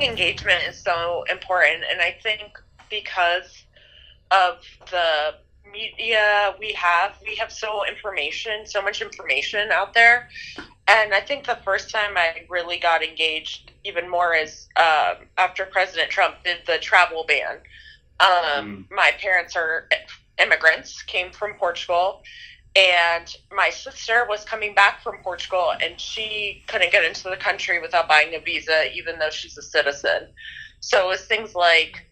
engagement is so important, and I think because of the media we have so much information out there. And I think the first time I really got engaged even more is after President Trump did the travel ban. My parents are immigrants, came from Portugal, and my sister was coming back from Portugal, and she couldn't get into the country without buying a visa, even though she's a citizen. So it was things like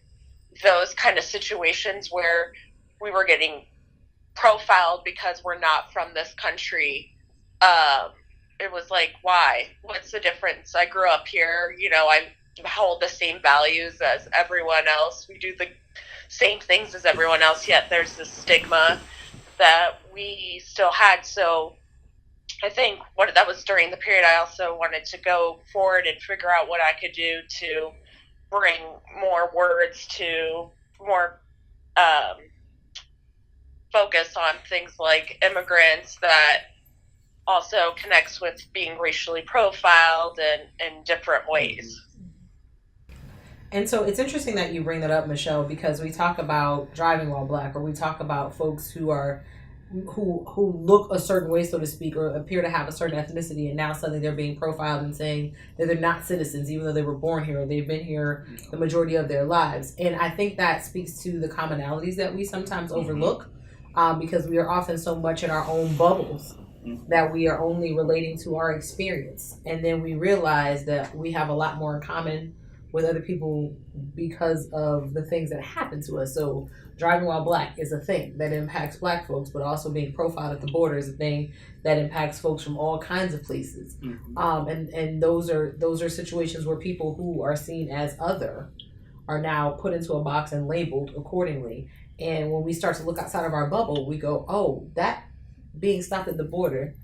those kind of situations where we were getting profiled because we're not from this country. It was like, why? What's the difference? I grew up here. I hold the same values as everyone else. We do the same things as everyone else, yet there's this stigma that we still had. So I think that was during the period I also wanted to go forward and figure out what I could do to bring more words to more focus on things like immigrants that also connects with being racially profiled in different ways. And so it's interesting that you bring that up, Michelle, because we talk about driving while black, or we talk about folks who look a certain way, so to speak, or appear to have a certain ethnicity, and now suddenly they're being profiled and saying that they're not citizens, even though they were born here, or they've been here the majority of their lives. And I think that speaks to the commonalities that we sometimes overlook, because we are often so much in our own bubbles that we are only relating to our experience. And then we realize that we have a lot more in common with other people because of the things that happen to us. So driving while black is a thing that impacts black folks, but also being profiled at the border is a thing that impacts folks from all kinds of places. And those are situations where people who are seen as other are now put into a box and labeled accordingly. And when we start to look outside of our bubble, we go, oh, that being stopped at the border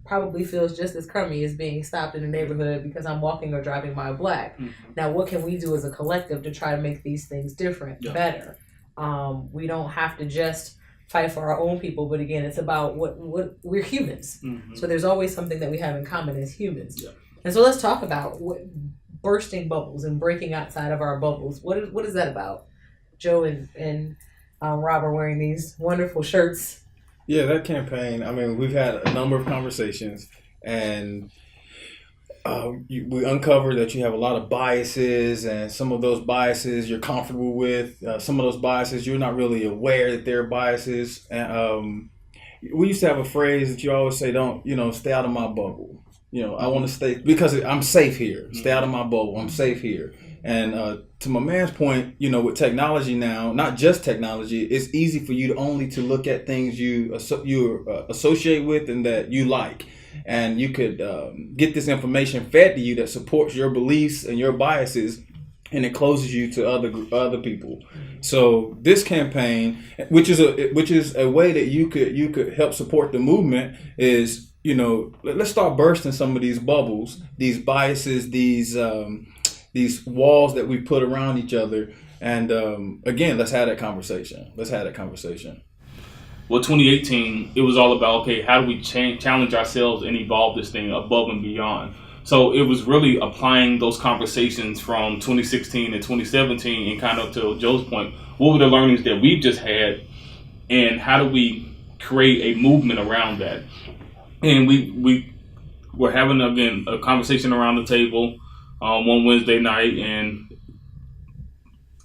probably feels just as crummy as being stopped in the neighborhood because I'm walking or driving by black. Now, what can we do as a collective to try to make these things different, better? We don't have to just fight for our own people, but again, it's about what we're humans. So there's always something that we have in common as humans. And so let's talk about bursting bubbles and breaking outside of our bubbles. What is that about? Joe and Rob are wearing these wonderful shirts. Yeah, that campaign, I mean, we've had a number of conversations, and we uncovered that you have a lot of biases, and some of those biases you're comfortable with. Some of those biases you're not really aware that they're biases. And we used to have a phrase that you always say, don't, stay out of my bubble. I want to stay, because I'm safe here. Stay out of my bubble. I'm safe here. And to my man's point, with technology now, not just technology, it's easy for you to look at things you associate with and that you like. And you could get this information fed to you that supports your beliefs and your biases, and it closes you to other people. So this campaign, which is a way that you could help support the movement, is let's start bursting some of these bubbles, these biases, these walls that we put around each other. And again, let's have that conversation. Well, 2018, it was all about, okay, how do we challenge ourselves and evolve this thing above and beyond? So it was really applying those conversations from 2016 and 2017, and kind of to Joe's point, what were the learnings that we've just had, and how do we create a movement around that? And we were having, again, a conversation around the table one Wednesday night, and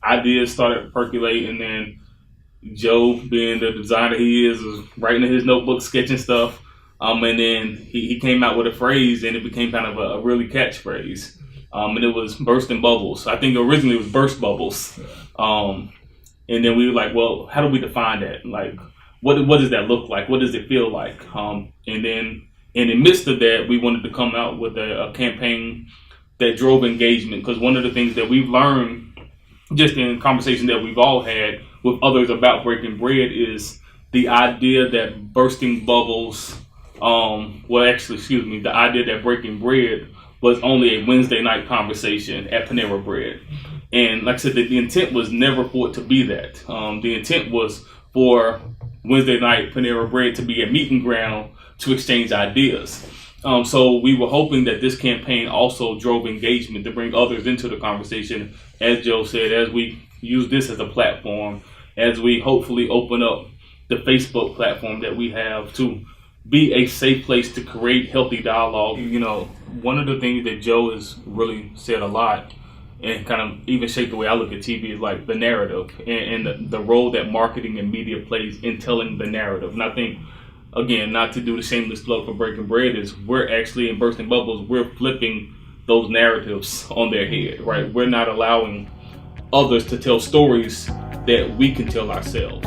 ideas started percolating, and then Joe, being the designer he is, was writing in his notebook, sketching stuff, and then he came out with a phrase, and it became kind of a really catchphrase, and it was bursting bubbles. I think originally it was burst bubbles, and then we were like, well, how do we define that? Like, what does that look like? What does it feel like? And then in the midst of that, we wanted to come out with a campaign that drove engagement, because one of the things that we've learned just in conversation that we've all had with others about breaking bread is the idea that bursting bubbles, the idea that breaking bread was only a Wednesday night conversation at Panera Bread. And like I said, the intent was never for it to be that. The intent was for Wednesday night Panera Bread to be a meeting ground to exchange ideas. So we were hoping that this campaign also drove engagement to bring others into the conversation. As Joe said, as we use this as a platform, as we hopefully open up the Facebook platform that we have to be a safe place to create healthy dialogue. You know, one of the things that Joe has really said a lot and kind of even shaped the way I look at TV is like the narrative and the role that marketing and media plays in telling the narrative. And I think, again, not to do the shameless plug for Breaking Bread, is we're actually in Bursting Bubbles, we're flipping those narratives on their head, right? We're not allowing others to tell stories that we can tell ourselves.